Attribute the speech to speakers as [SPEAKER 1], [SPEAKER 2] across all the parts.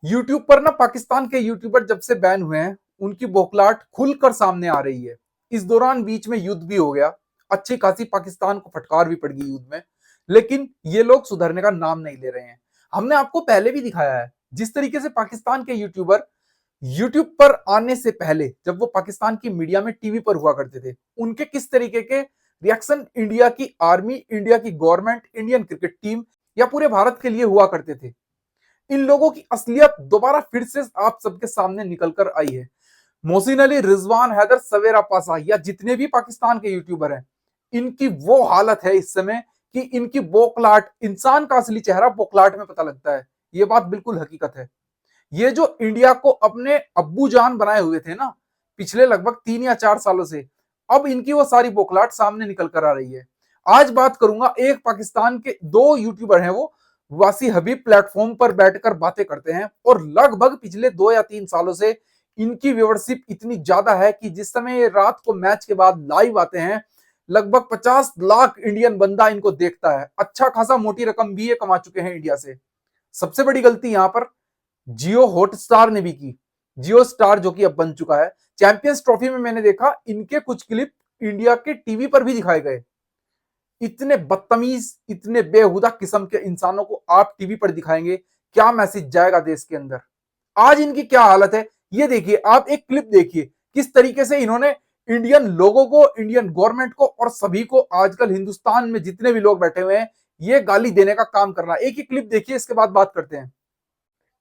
[SPEAKER 1] YouTube पर ना पाकिस्तान के यूट्यूबर जब से बैन हुए हैं उनकी बौखलाहट खुलकर सामने आ रही है। इस दौरान बीच में युद्ध भी हो गया, अच्छी खासी पाकिस्तान को फटकार भी पड़ गई युद्ध में, लेकिन ये लोग सुधरने का नाम नहीं ले रहे हैं। हमने आपको पहले भी दिखाया है जिस तरीके से पाकिस्तान के यूट्यूबर यूट्यूब पर आने से पहले जब वो पाकिस्तान की मीडिया में टीवी पर हुआ करते थे, उनके किस तरीके के रिएक्शन इंडिया की आर्मी, इंडिया की गवर्नमेंट, इंडियन क्रिकेट टीम या पूरे भारत के लिए हुआ करते थे। इन लोगों की असलियत दोबारा फिर से आप सबके सामने निकल कर आई है। मोहसिन अली, रिजवान हैदर, सवेरा पासा या जितने भी पाकिस्तान के यूट्यूबर हैं, इनकी वो हालत है इस समय कि इनकी बौखलाहट, इंसान का असली चेहरा बौखलाहट में पता लगता है। ये बात बिल्कुल हकीकत है। ये जो इंडिया को अपने अब्बू जान बनाए हुए थे ना पिछले लगभग 3 या 4 सालों से, अब इनकी वो सारी बौखलाहट सामने निकल कर आ रही है। आज बात करूंगा, एक पाकिस्तान के दो यूट्यूबर हैं, वो वासी हबीब प्लेटफॉर्म पर बैठकर बातें करते हैं और लगभग पिछले 2 या 3 सालों से इनकी व्यूअरशिप इतनी ज्यादा है कि जिस समय ये रात को मैच के बाद लाइव आते हैं, लगभग 50 लाख इंडियन बंदा इनको देखता है। अच्छा खासा मोटी रकम भी ये कमा चुके हैं इंडिया से। सबसे बड़ी गलती यहां पर जियो हॉटस्टार ने भी की। जियो स्टार जो कि अब बन चुका है। चैंपियंस ट्रॉफी में मैंने देखा इनके कुछ क्लिप इंडिया के टीवी पर भी दिखाए गए। इतने बदतमीज, इतने बेहुदा किस्म के इंसानों को आप टीवी पर दिखाएंगे, क्या मैसेज जाएगा देश के अंदर। आज इनकी क्या हालत है ये देखिए, आप एक क्लिप देखिए किस तरीके से इन्होंने इंडियन लोगों को, इंडियन गवर्नमेंट को और सभी को, आजकल हिंदुस्तान में जितने भी लोग बैठे हुए हैं, ये गाली देने का काम कर रहा है। एक ही क्लिप देखिए, इसके बाद बात करते हैं।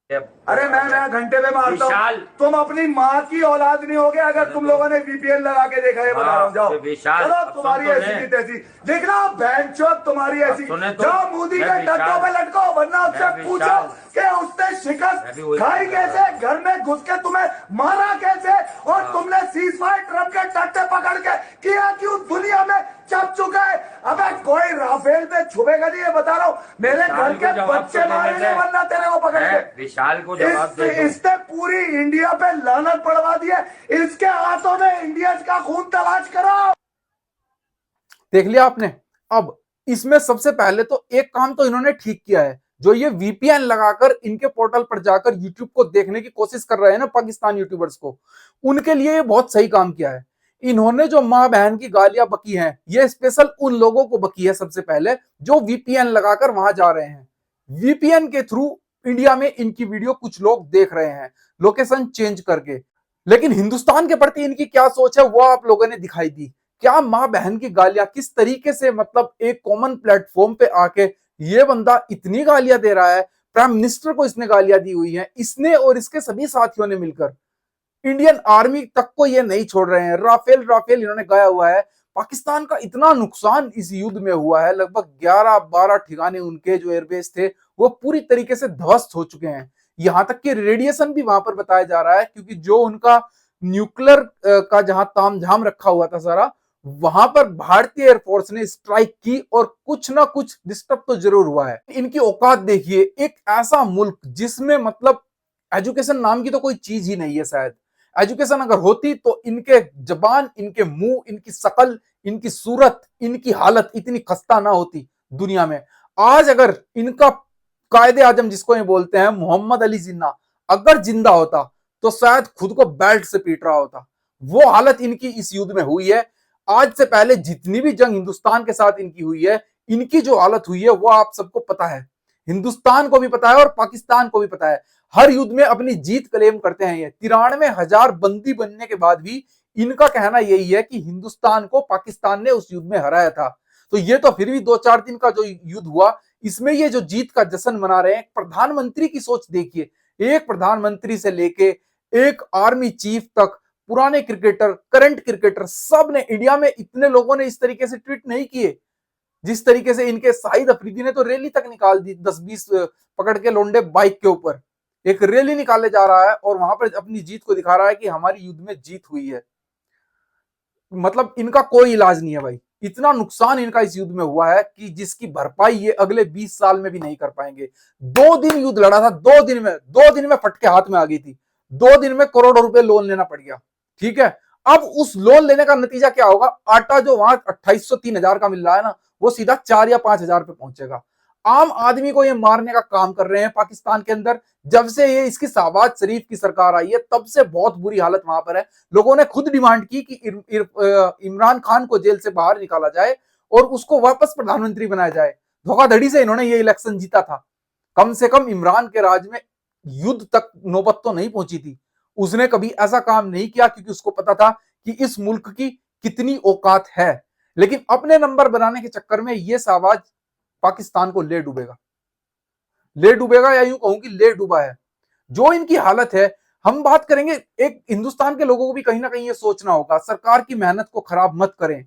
[SPEAKER 2] अरे मैं घंटे पे मारता हूँ। तुम अपनी माँ की औलाद नहीं होगे अगर तुम लोगों ने वीपीएन लगा के देखा है। बता रहा हूँ, जाओ चलो, तुम्हारी ऐसी की तैसी देखना, बैंड चौक तुम्हारी ऐसी। जाओ मोदी के टट्टों पे लटको, वरना उससे पूछो कि उसने शिकस्त खाई कैसे, घर में घुस के तुम्हें मारा कैसे, और तुमने सीज फायर ट्रम्प के टट्टे पकड़ के किया क्यों, दुनिया में छप चुका है। अबे कोई राफेल पे छुपेगा नहीं, ये बता रहा हूँ। मेरे घर के बच्चे मारेंगे वरना तेरे को पकड़ के।
[SPEAKER 3] विशाल को जवाब दे दो।
[SPEAKER 2] इसने पूरी इंडिया पे लानत पड़वा दी है। इसके हाथों में इंडिया का खून तलाश करो।
[SPEAKER 1] देख लिया आपने। अब इसमें सबसे पहले तो एक काम तो इन्होंने ठीक किया है, जो ये वीपीएन लगाकर इनके पोर्टल पर जाकर यूट्यूब को देखने की कोशिश कर रहे हैं ना पाकिस्तान यूट्यूबर्स को, उनके लिए ये बहुत सही काम किया है। इन्होंने जो माँ बहन की गालियां बकी हैं, ये स्पेशल उन लोगों को बकी है सबसे पहले जो वीपीएन लगाकर वहां जा रहे हैं। वीपीएन के थ्रू इंडिया में इनकी वीडियो कुछ लोग देख रहे हैं, लोकेशन चेंज करके। लेकिन हिंदुस्तान के प्रति इनकी क्या सोच है वो आप लोगों ने दिखाई दी। क्या माँ बहन की गालियां किस तरीके से, मतलब एक कॉमन प्लेटफॉर्म पे आके ये बंदा इतनी गालियां दे रहा है। प्राइम मिनिस्टर को इसने गालियां दी हुई हैं, इसने और इसके सभी साथियों ने मिलकर। इंडियन आर्मी तक को ये नहीं छोड़ रहे हैं। राफेल राफेल इन्होंने गाया हुआ है। पाकिस्तान का इतना नुकसान इस युद्ध में हुआ है, लगभग 11-12 ठिकाने उनके जो एयरबेस थे वो पूरी तरीके से ध्वस्त हो चुके हैं। यहां तक कि रेडिएशन भी वहां पर बताया जा रहा है, क्योंकि जो उनका न्यूक्लियर का जहां तामझाम रखा हुआ था सारा, वहां पर भारतीय एयरफोर्स ने स्ट्राइक की और कुछ ना कुछ डिस्टर्ब तो जरूर हुआ है। इनकी औकात देखिए, एक ऐसा मुल्क जिसमें मतलब एजुकेशन नाम की तो कोई चीज ही नहीं है शायद। एजुकेशन अगर होती तो इनके जबान, इनके मुंह, इनकी शकल, इनकी सूरत, इनकी हालत इतनी खस्ता ना होती दुनिया में। आज अगर इनका कायदे आजम जिसको ये बोलते हैं मोहम्मद अली जिन्ना अगर जिंदा होता तो शायद खुद को बेल्ट से पीट रहा होता। वो हालत इनकी इस युद्ध में हुई है। आज से पहले जितनी भी जंग हिंदुस्तान के साथ इनकी हुई है, इनकी जो हालत हुई है वो आप सबको पता है। हिंदुस्तान को भी पता है और पाकिस्तान को भी पता है। हर युद्ध में अपनी जीत क्लेम करते हैं ये। 93,000 बंदी बनने के बाद भी इनका कहना यही है कि हिंदुस्तान को पाकिस्तान ने उस युद्ध में हराया था। तो ये तो फिर भी 2-4 दिन का जो युद्ध हुआ, इसमें ये जो जीत का जश्न मना रहे हैं। प्रधानमंत्री की सोच देखिए, एक प्रधानमंत्री से लेके एक आर्मी चीफ तक, पुराने क्रिकेटर, करंट क्रिकेटर, सब ने, इंडिया में इतने लोगों ने इस तरीके से ट्वीट नहीं किए जिस तरीके से इनके शाहिद अफरीदी ने। तो रैली तक निकाल दी, 10-20 पकड़ के लोंडे बाइक के ऊपर एक रैली निकाले जा रहा है और वहां पर अपनी जीत को दिखा रहा है कि हमारी युद्ध में जीत हुई है। मतलब इनका कोई इलाज नहीं है भाई। इतना नुकसान इनका इस युद्ध में हुआ है कि जिसकी भरपाई ये अगले 20 साल में भी नहीं कर पाएंगे। 2 दिन युद्ध लड़ा था, 2 दिन में फटके हाथ में आ गई थी। 2 दिन में करोड़ों रुपए लोन लेना पड़ गया। ठीक है, अब उस लोन लेने का नतीजा क्या होगा? आटा जो वहां 2800-3000 का मिल रहा है ना, वो सीधा 4 या 5 हजार पे पहुंचेगा। आम आदमी को ये मारने का काम कर रहे हैं पाकिस्तान के अंदर। जब से ये इसकी शहबाज शरीफ की सरकार आई है तब से बहुत बुरी हालत वहां पर है। लोगों ने खुद डिमांड की कि इमरान खान को जेल से बाहर निकाला जाए और उसको वापस प्रधानमंत्री बनाया जाए। धोखाधड़ी से इन्होंने ये इलेक्शन जीता था। कम से कम इमरान के राज में युद्ध तक नौबत तो नहीं पहुंची थी। उसने कभी ऐसा काम नहीं किया क्योंकि उसको पता था कि इस मुल्क की कितनी औकात है। लेकिन अपने नंबर बनाने के चक्कर में ये शहबाज पाकिस्तान को ले डूबेगा या यूं कहूं कि ले डूबा है। जो इनकी हालत है, हम बात करेंगे, एक हिंदुस्तान के लोगों को भी कहीं ना कहीं ये सोचना होगा, सरकार की मेहनत को खराब मत करें।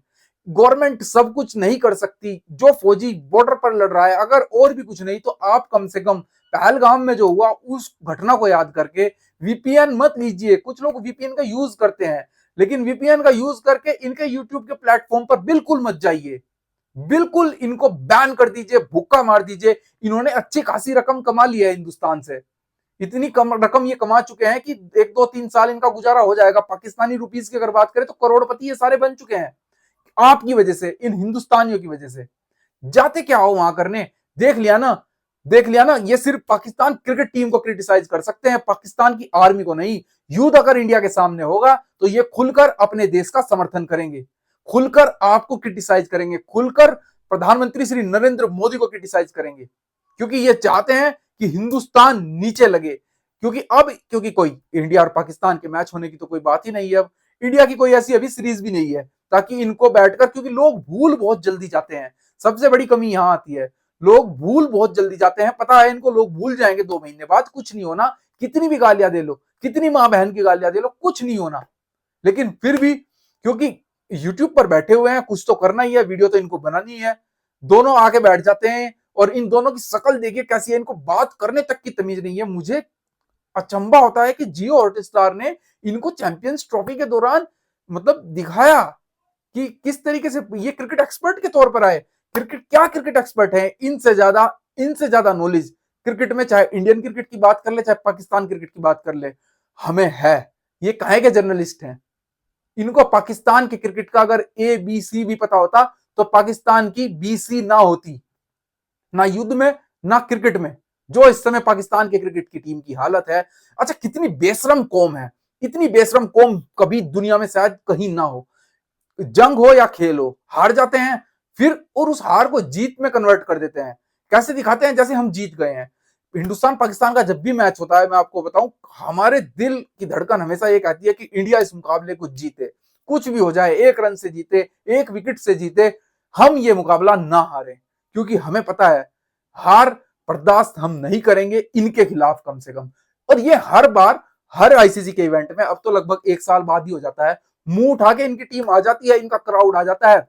[SPEAKER 1] गवर्नमेंट सब कुछ नहीं कर सकती। जो फौजी बॉर्डर पर लड़ रहा है, अगर और भी कुछ नहीं तो आप कम से कम पहलगाम में जो हुआ उस घटना को याद करके वीपीएन मत लीजिए। कुछ लोग वीपीएन का यूज करते हैं, लेकिन वीपीएन का यूज करके इनके यूट्यूब के प्लेटफॉर्म पर बिल्कुल मत जाइए। बिल्कुल इनको बैन कर दीजिए, भुक्का मार दीजिए। इन्होंने अच्छी खासी रकम कमा ली है हिंदुस्तान से। इतनी कम रकम ये कमा चुके हैं कि 1 2 3 साल इनका गुजारा हो जाएगा। पाकिस्तानी रुपीस की अगर बात करें तो करोड़पति ये सारे बन चुके हैं आपकी वजह से, इन हिंदुस्तानियों की वजह से। जाते क्या हो वहां करने? देख लिया ना। ये सिर्फ पाकिस्तान क्रिकेट टीम को क्रिटिसाइज कर सकते हैं, पाकिस्तान की आर्मी को नहीं। युद्ध अगर इंडिया के सामने होगा तो ये खुलकर अपने देश का समर्थन करेंगे, खुलकर आपको क्रिटिसाइज करेंगे, खुलकर प्रधानमंत्री श्री नरेंद्र मोदी को क्रिटिसाइज करेंगे, क्योंकि ये चाहते हैं कि हिंदुस्तान नीचे लगे। क्योंकि कोई इंडिया और पाकिस्तान के मैच होने की तो कोई बात ही नहीं है। अब इंडिया की कोई ऐसी अभी सीरीज भी नहीं है ताकि इनको बैठकर, क्योंकि लोग भूल बहुत जल्दी जाते हैं। सबसे बड़ी कमी यहां आती है, लोग भूल बहुत जल्दी जाते हैं। पता है इनको, लोग भूल जाएंगे 2 महीने बाद, कुछ नहीं होना। कितनी भी गालियां दे लो, कितनी मां बहन की गालियां दे लो, कुछ नहीं होना। लेकिन फिर भी क्योंकि यूट्यूब पर बैठे हुए हैं, कुछ तो करना ही है, वीडियो तो इनको बनानी है, दोनों आके बैठ जाते हैं। और इन दोनों की शक्ल देखिए कैसी है, इनको बात करने तक की तमीज नहीं है। मुझे अचंभा होता है कि जियो हॉटस्टार ने इनको चैंपियंस ट्रॉफी के दौरान मतलब दिखाया कि किस तरीके से ये क्रिकेट एक्सपर्ट के तौर पर आए। क्रिकेट एक्सपर्ट है, इनसे ज्यादा नॉलेज क्रिकेट में, चाहे इंडियन क्रिकेट की बात कर ले चाहे पाकिस्तान क्रिकेट की बात कर ले, हमें है। ये काहे के जर्नलिस्ट हैं? इनको पाकिस्तान के क्रिकेट का अगर ABC भी पता होता तो पाकिस्तान की BC ना होती, ना युद्ध में ना क्रिकेट में। जो इस समय पाकिस्तान के क्रिकेट की टीम की हालत है, अच्छा कितनी बेशरम कौम है। इतनी बेशरम कौम कभी दुनिया में शायद कहीं ना हो। जंग हो या खेल हो, हार जाते हैं फिर, और उस हार को जीत में कन्वर्ट कर देते हैं। कैसे दिखाते हैं? जैसे हम जीत गए हैं। हिंदुस्तान पाकिस्तान का जब भी मैच होता है, मैं आपको बताऊं, हमारे दिल की धड़कन हमेशा ये कहती है कि इंडिया इस मुकाबले को जीते। कुछ भी हो जाए, 1 रन से जीते, 1 विकेट से जीते, हम ये मुकाबला ना हारें, क्योंकि हमें पता है हार बर्दाश्त हम नहीं करेंगे इनके खिलाफ कम से कम। और ये हर बार हर ICC के इवेंट में, अब तो लगभग 1 साल बाद ही हो जाता है, मुंह उठा के इनकी टीम आ जाती है, इनका क्राउड आ जाता है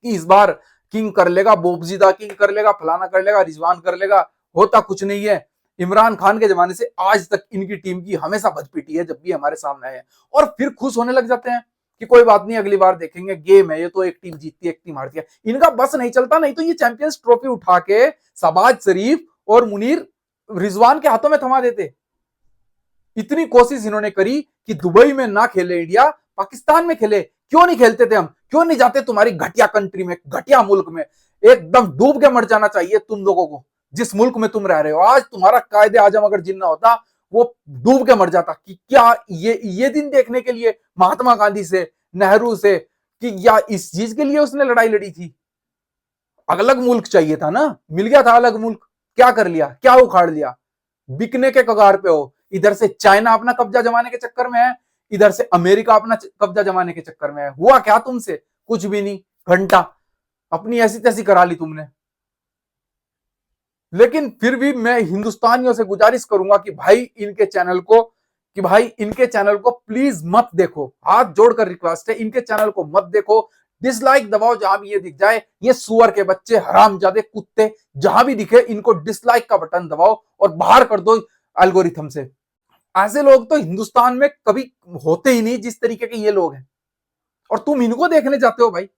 [SPEAKER 1] कि इस बार किंग कर लेगा, बोबजीदा किंग कर लेगा, फलाना कर लेगा, रिजवान कर लेगा। होता कुछ नहीं है। इमरान खान के जमाने से आज तक इनकी टीम की हमेशा भदपिटी है जब भी हमारे सामने आए, और फिर खुश होने लग जाते हैं कि कोई बात नहीं, अगली बार देखेंगे, गेम है ये, तो एक टीम जीतती है एक टीम हारती है। इनका बस नहीं चलता, नहीं तो ये चैंपियंस ट्रॉफी उठा के शहबाज शरीफ और मुनीर रिजवान के हाथों में थमा देते। इतनी कोशिश इन्होंने करी कि दुबई में ना खेले इंडिया, पाकिस्तान में खेले। क्यों नहीं खेलते थे हम? क्यों नहीं जाते तुम्हारी घटिया कंट्री में, घटिया मुल्क में? एकदम डूब के मर जाना चाहिए तुम लोगों को, जिस मुल्क में तुम रह रहे हो। आज तुम्हारा कायदे आजम अगर जिन्ना होता, वो डूब के मर जाता। कि क्या ये दिन देखने के लिए महात्मा गांधी से, नेहरू से, कि या इस चीज के लिए उसने लड़ाई लड़ी थी? अलग मुल्क चाहिए था ना, मिल गया था अलग मुल्क। क्या कर लिया? क्या उखाड़ लिया? बिकने के कगार पे हो। इधर से चाइना अपना कब्जा जमाने के चक्कर में है, इधर से अमेरिका अपना कब्जा जमाने के चक्कर में है। हुआ क्या तुमसे? कुछ भी नहीं, घंटा अपनी ऐसी तैसी करा ली तुमने। लेकिन फिर भी मैं हिंदुस्तानियों से गुजारिश करूंगा कि भाई इनके चैनल को प्लीज मत देखो। हाथ जोड़कर रिक्वेस्ट है, इनके चैनल को मत देखो। डिसलाइक दबाओ जहां भी ये दिख जाए। ये सुअर के बच्चे, हरामजादे कुत्ते, जहां भी दिखे इनको डिसलाइक का बटन दबाओ और बाहर कर दो एल्गोरिथम से। ऐसे लोग तो हिंदुस्तान में कभी होते ही नहीं जिस तरीके के ये लोग हैं, और तुम इनको देखने जाते हो। भाई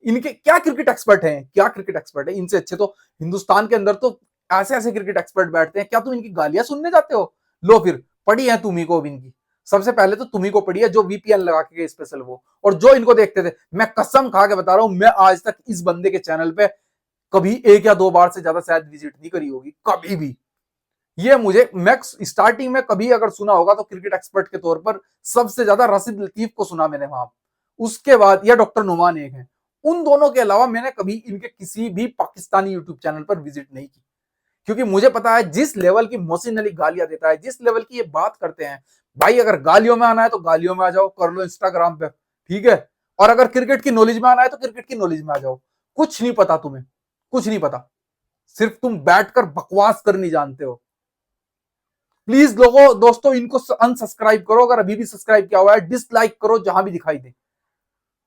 [SPEAKER 1] इनके क्या क्रिकेट एक्सपर्ट हैं, क्या क्रिकेट एक्सपर्ट है? इनसे अच्छे तो हिंदुस्तान के अंदर तो ऐसे ऐसे क्रिकेट एक्सपर्ट बैठते हैं। क्या तुम इनकी गालियां सुनने जाते हो? लो फिर पड़ी है तुम्ही को इनकी। सबसे पहले तो तुम्ही को पड़ी है, जो VPN लगा के स्पेशल वो, और जो इनको देखते थे। मैं कसम खा के बता रहा हूं, मैं आज तक इस बंदे के चैनल पे कभी 1 या 2 बार से ज्यादा शायद विजिट नहीं करी होगी कभी भी। ये मुझे मैक्स स्टार्टिंग में कभी अगर सुना होगा तो क्रिकेट एक्सपर्ट के तौर पर सबसे ज्यादा राशिद लतीफ को सुना मैंने वहां। उसके बाद या डॉक्टर नुमान एक है, उन दोनों के अलावा मैंने कभी इनके किसी भी पाकिस्तानी यूट्यूब चैनल पर विजिट नहीं की, क्योंकि मुझे पता है जिस लेवल की मोहसिन अली गालियां देता है, जिस लेवल की ये बात करते हैं, भाई अगर गालियों में आना है तो गालियों में आ जाओ, कर लो इंस्टाग्राम पे, ठीक है। और अगर क्रिकेट की नॉलेज में आना है तो क्रिकेट की नॉलेज में आ जाओ। कुछ नहीं पता तुम्हें, कुछ नहीं पता, सिर्फ तुम बैठकर बकवास करनी जानते हो। प्लीज लोगों दोस्तों इनको अनसब्सक्राइब करो, अगर अभी भी सब्सक्राइब किया हुआ है डिसलाइक करो जहां भी दिखाई दे।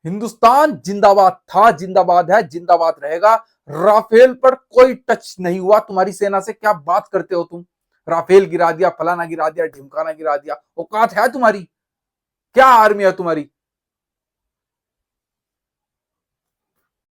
[SPEAKER 1] हिंदुस्तान जिंदाबाद था, जिंदाबाद है, जिंदाबाद रहेगा। राफेल पर कोई टच नहीं हुआ तुम्हारी सेना से, क्या बात करते हो तुम। राफेल गिरा दिया, फलाना गिरा दिया, ढिमकाना गिरा दिया, औकात है तुम्हारी? क्या आर्मी है तुम्हारी?